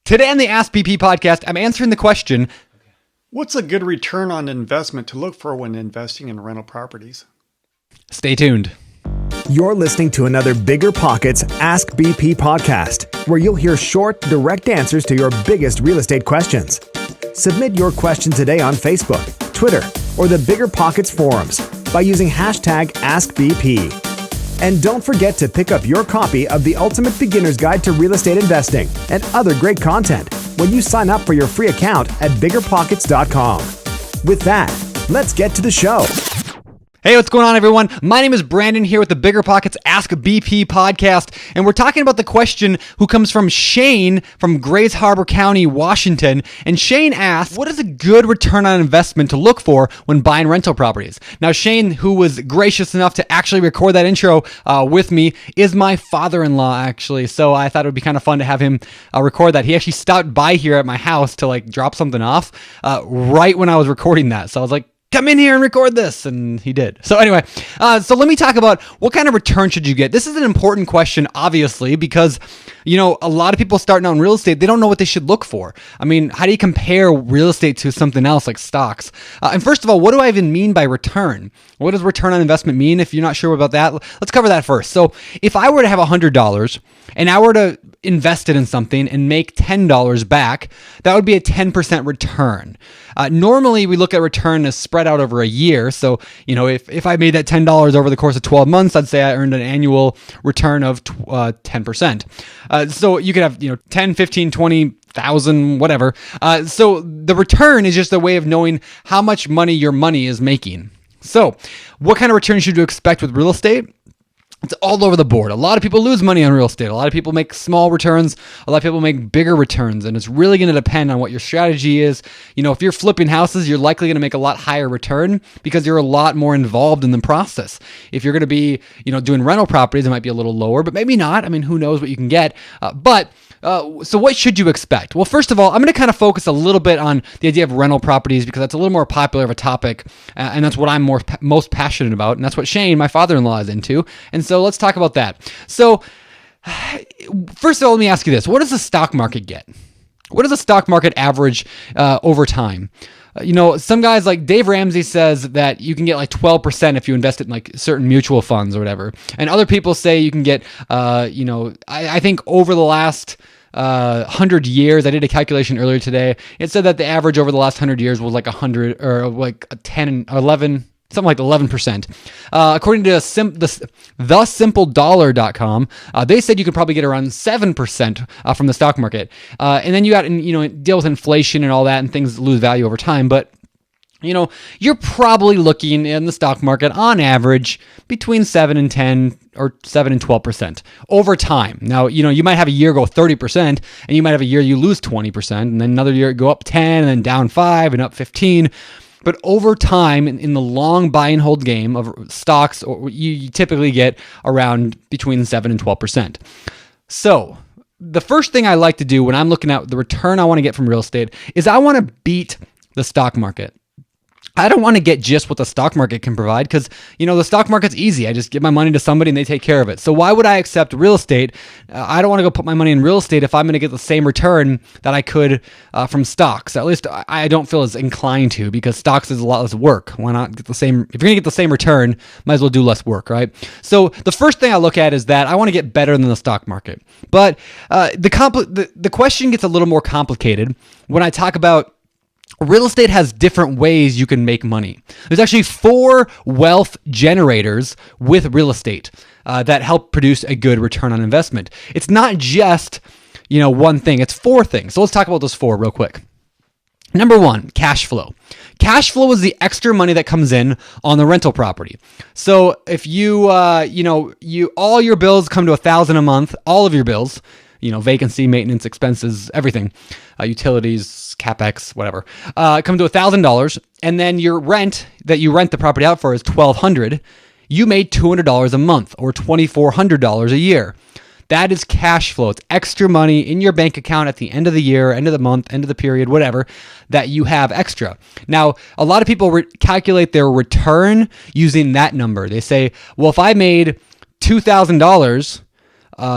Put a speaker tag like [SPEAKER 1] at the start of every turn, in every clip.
[SPEAKER 1] Today on the Ask BP podcast, I'm answering the question,
[SPEAKER 2] what's a good return on investment to look for when investing in rental properties?
[SPEAKER 1] Stay tuned.
[SPEAKER 3] You're listening to another BiggerPockets Ask BP podcast, where you'll hear short, direct answers to your biggest real estate questions. Submit your question today on Facebook, Twitter, or the BiggerPockets forums by using hashtag AskBP. And don't forget to pick up your copy of the Ultimate Beginner's Guide to Real Estate Investing and other great content when you sign up for your free account at BiggerPockets.com. With that, let's get to the show.
[SPEAKER 1] Hey, what's going on, everyone? My name is Brandon here with the BiggerPockets Ask BP podcast, and we're talking about the question who comes from Shane from Grays Harbor County, Washington. And Shane asks, what is a good return on investment to look for when buying rental properties? Now, Shane, who was gracious enough to actually record that intro with me, is my father-in-law, actually. So I thought it would be kind of fun to have him record that. He actually stopped by here at my house to drop something off right when I was recording that. So I was like, come in here and record this. And he did. So anyway, so let me talk about what kind of return should you get? This is an important question, obviously, because, a lot of people starting out in real estate, they don't know what they should look for. I mean, how do you compare real estate to something else like stocks? And first of all, what do I even mean by return? What does return on investment mean? If you're not sure about that, let's cover that first. So if I were to have $100 and I were to invest it in something and make $10 back, that would be a 10% return. Normally, we look at return as spread out over a year. So, if I made that $10 over the course of 12 months, I'd say I earned an annual return of 10%. So you could have, 10, 15, 20,000, whatever. So the return is just a way of knowing how much money your money is making. So what kind of return should you expect with real estate? It's all over the board. A lot of people lose money on real estate. A lot of people make small returns. A lot of people make bigger returns. And it's really going to depend on what your strategy is. If you're flipping houses, you're likely going to make a lot higher return because you're a lot more involved in the process. If you're going to be, doing rental properties, it might be a little lower, but maybe not. I mean, who knows what you can get. So what should you expect? Well, first of all, I'm going to kind of focus a little bit on the idea of rental properties because that's a little more popular of a topic. And that's what I'm most passionate about. And that's what Shane, my father-in-law, is into. And so let's talk about that. So first of all, let me ask you this. What does the stock market get? What does the stock market average over time? Some guys like Dave Ramsey says that you can get 12% if you invest in certain mutual funds or whatever. And other people say you can get, I think over the last 100 years, I did a calculation earlier today. It said that the average over the last 100 years was 100 or 10, 11, something like 11%. According to thesimpledollar.com, they said you could probably get around 7% from the stock market. And then you got, deal with inflation and all that, and things lose value over time. But you're probably looking in the stock market on average between 7 and 10 or 7 and 12% over time. Now, you might have a year go 30% and you might have a year you lose 20% and then another year go up 10 and then down 5 and up 15. But over time, in the long buy and hold game of stocks, you typically get around between 7 and 12%. So the first thing I like to do when I'm looking at the return I want to get from real estate is I want to beat the stock market. I don't want to get just what the stock market can provide because, the stock market's easy. I just give my money to somebody and they take care of it. So why would I accept real estate? I don't want to go put my money in real estate if I'm going to get the same return that I could from stocks. At least I don't feel as inclined to because stocks is a lot less work. Why not get the same? If you're going to get the same return, might as well do less work, right? So the first thing I look at is that I want to get better than the stock market. But the question gets a little more complicated when I talk about real estate has different ways you can make money. There's actually 4 wealth generators with real estate that help produce a good return on investment. It's not just, one thing. It's 4 things. So let's talk about those 4 real quick. Number 1, cash flow. Cash flow is the extra money that comes in on the rental property. So if you all your bills come to $1,000 a month, all of your bills, vacancy, maintenance, expenses, everything, utilities, CapEx, whatever, come to $1,000, and then your rent that you rent the property out for is $1,200. You made $200 a month or $2,400 a year. That is cash flow. It's extra money in your bank account at the end of the year, end of the month, end of the period, whatever, that you have extra. Now, a lot of people calculate their return using that number. They say, well, if I made $2,000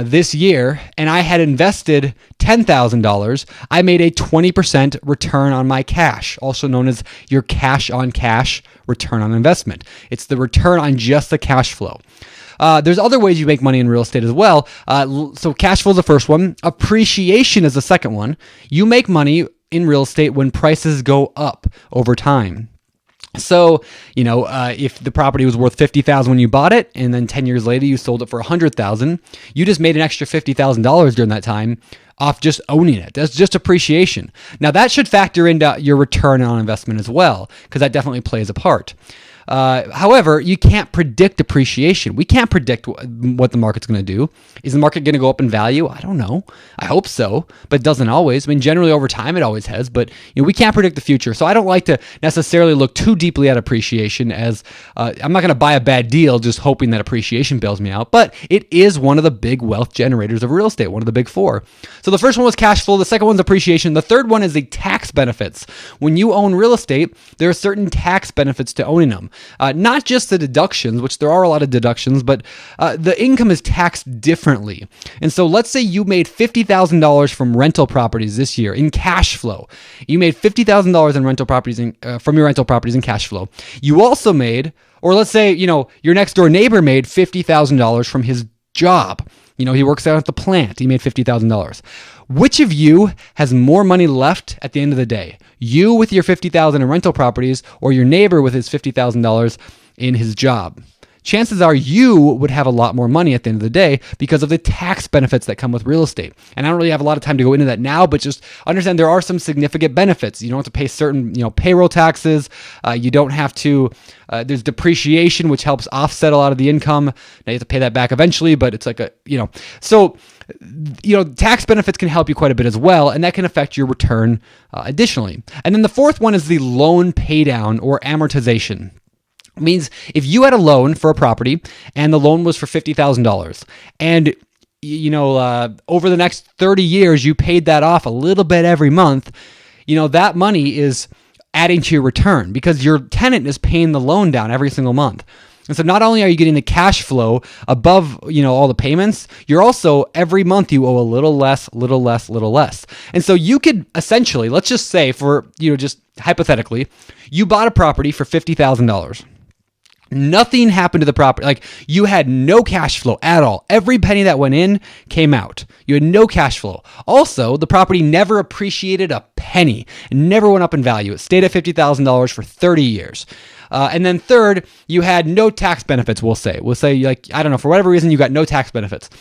[SPEAKER 1] this year and I had invested $10,000, I made a 20% return on my cash, also known as your cash on cash return on investment. It's the return on just the cash flow. There's other ways you make money in real estate as well. So cash flow is the first one. Appreciation is the second one. You make money in real estate when prices go up over time. So, if the property was worth $50,000 when you bought it, and then 10 years later you sold it for $100,000, you just made an extra $50,000 during that time off just owning it. That's just appreciation. Now that should factor into your return on investment as well, because that definitely plays a part. However, you can't predict appreciation. We can't predict what the market's going to do. Is the market going to go up in value? I don't know. I hope so, but it doesn't always. I mean, generally over time it always has, but we can't predict the future. So I don't like to necessarily look too deeply at appreciation as I'm not going to buy a bad deal just hoping that appreciation bails me out, but it is one of the big wealth generators of real estate, one of the big four. So the first one was cash flow. The second one's appreciation. The third one is the tax benefits. When you own real estate, there are certain tax benefits to owning them. Not just the deductions, which there are a lot of deductions, but the income is taxed differently. And so let's say you made $50,000 from rental properties this year in cash flow. You made $50,000 in rental properties from your rental properties in cash flow. You also made, or let's say, your next door neighbor made $50,000 from his job. He works out at the plant. He made $50,000. Which of you has more money left at the end of the day? You with your $50,000 in rental properties, or your neighbor with his $50,000 in his job? Chances are you would have a lot more money at the end of the day because of the tax benefits that come with real estate. And I don't really have a lot of time to go into that now, but just understand there are some significant benefits. You don't have to pay certain, payroll taxes. You don't have to, there's depreciation, which helps offset a lot of the income. Now you have to pay that back eventually, but it's like tax benefits can help you quite a bit as well, and that can affect your return additionally. And then the fourth one is the loan pay down or amortization. It means if you had a loan for a property and the loan was for $50,000 and over the next 30 years you paid that off a little bit every month, that money is adding to your return because your tenant is paying the loan down every single month. And so not only are you getting the cash flow above, all the payments, you're also every month you owe a little less. And so you could essentially, let's just say for, just hypothetically, you bought a property for $50,000. Nothing happened to the property. Like you had no cash flow at all. Every penny that went in came out. You had no cash flow. Also, the property never appreciated a penny. It never went up in value. It stayed at $50,000 for 30 years. And then third, you had no tax benefits, we'll say, for whatever reason, you got no tax benefits.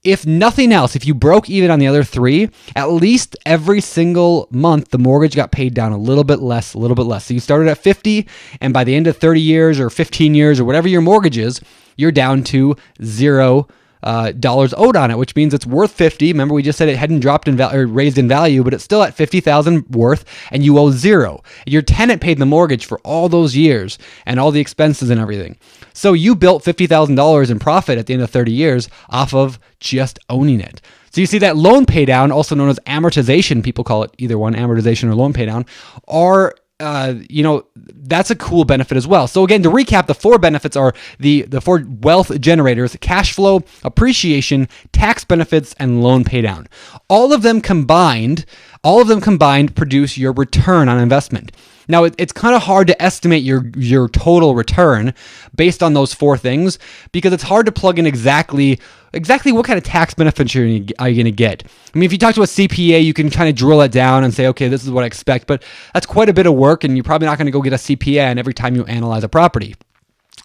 [SPEAKER 1] If nothing else, if you broke even on the other three, at least every single month, the mortgage got paid down a little bit less. So you started at 50, and by the end of 30 years or 15 years or whatever your mortgage is, you're down to $0 owed on it, which means it's worth 50. Remember, we just said it hadn't dropped in value or raised in value, but it's still at 50,000 worth, and you owe $0. Your tenant paid the mortgage for all those years and all the expenses and everything. So you built $50,000 in profit at the end of 30 years off of just owning it. So you see that loan pay down, also known as amortization, people call it either one, amortization or loan pay down, are that's a cool benefit as well. So again, to recap, the four benefits are the four wealth generators: cash flow, appreciation, tax benefits, and loan pay down. All of them combined produce your return on investment. Now, it's kind of hard to estimate your total return based on those four things because it's hard to plug in exactly what kind of tax benefits are you going to get. I mean, if you talk to a CPA, you can kind of drill it down and say, okay, this is what I expect, but that's quite a bit of work, and you're probably not going to go get a CPA every time you analyze a property.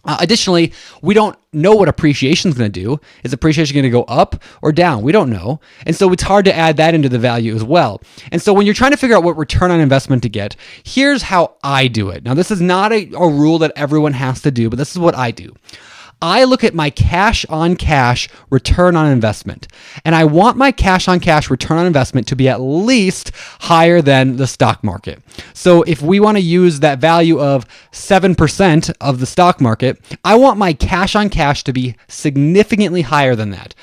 [SPEAKER 1] Additionally, we don't know what appreciation is going to do. Is appreciation going to go up or down? We don't know. And so it's hard to add that into the value as well. And so when you're trying to figure out what return on investment to get, here's how I do it. Now, this is not a rule that everyone has to do, but this is what I do. I look at my cash on cash return on investment, and I want my cash on cash return on investment to be at least higher than the stock market. So if we want to use that value of 7% of the stock market, I want my cash on cash to be significantly higher than that.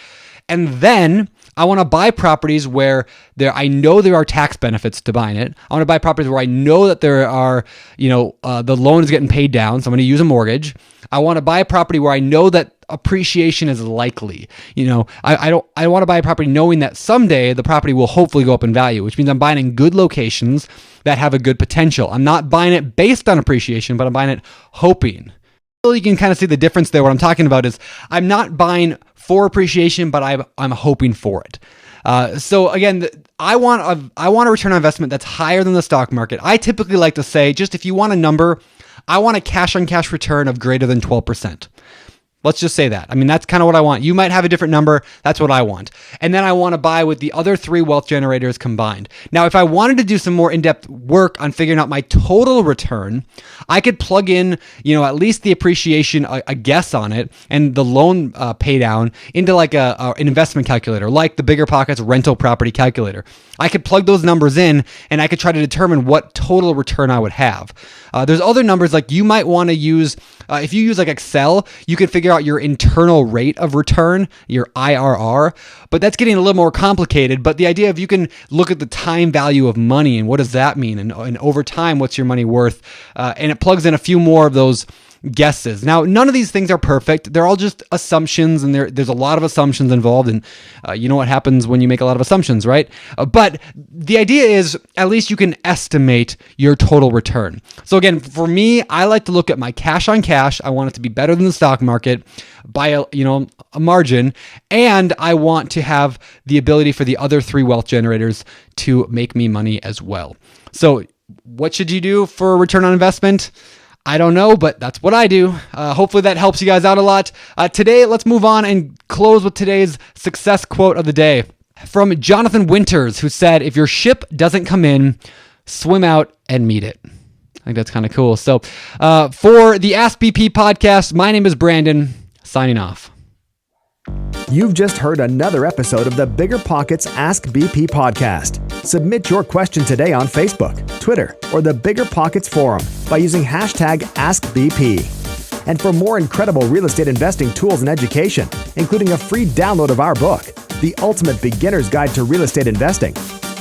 [SPEAKER 1] And then I want to buy properties where I know there are tax benefits to buying it. I want to buy properties where I know that there are, the loan is getting paid down, so I'm going to use a mortgage. I want to buy a property where I know that appreciation is likely. I want to buy a property knowing that someday the property will hopefully go up in value, which means I'm buying in good locations that have a good potential. I'm not buying it based on appreciation, but I'm buying it hoping. You can kind of see the difference there. What I'm talking about is I'm not buying for appreciation, but I'm hoping for it. So again, I want a return on investment that's higher than the stock market. I typically like to say, just if you want a number, I want a cash on cash return of greater than 12%. Let's just say that. I mean, that's kind of what I want. You might have a different number. That's what I want. And then I want to buy with the other 3 wealth generators combined. Now, if I wanted to do some more in-depth work on figuring out my total return, I could plug in, at least the appreciation, a guess on it, and the loan pay down into like an investment calculator, like the BiggerPockets rental property calculator. I could plug those numbers in and I could try to determine what total return I would have. There's other numbers like you might want to use, if you use like Excel, you could figure out your internal rate of return, your IRR, but that's getting a little more complicated. But the idea of you can look at the time value of money and what does that mean? And over time, what's your money worth? And it plugs in a few more of those guesses. Now, none of these things are perfect. They're all just assumptions, and there's a lot of assumptions involved, and you know what happens when you make a lot of assumptions, right? But the idea is at least you can estimate your total return. So again, for me, I like to look at my cash on cash. I want it to be better than the stock market by a margin, and I want to have the ability for the other 3 wealth generators to make me money as well. So what should you do for a return on investment? I don't know, but that's what I do. Hopefully that helps you guys out a lot. Today, let's move on and close with today's success quote of the day from Jonathan Winters, who said, "If your ship doesn't come in, swim out and meet it." I think that's kind of cool. So for the Ask BP podcast, my name is Brandon, signing off.
[SPEAKER 3] You've just heard another episode of the BiggerPockets Ask BP podcast. Submit your question today on Facebook, Twitter, or the BiggerPockets forum by using hashtag AskBP. And for more incredible real estate investing tools and education, including a free download of our book, The Ultimate Beginner's Guide to Real Estate Investing,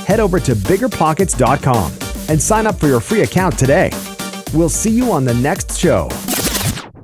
[SPEAKER 3] head over to BiggerPockets.com and sign up for your free account today. We'll see you on the next show.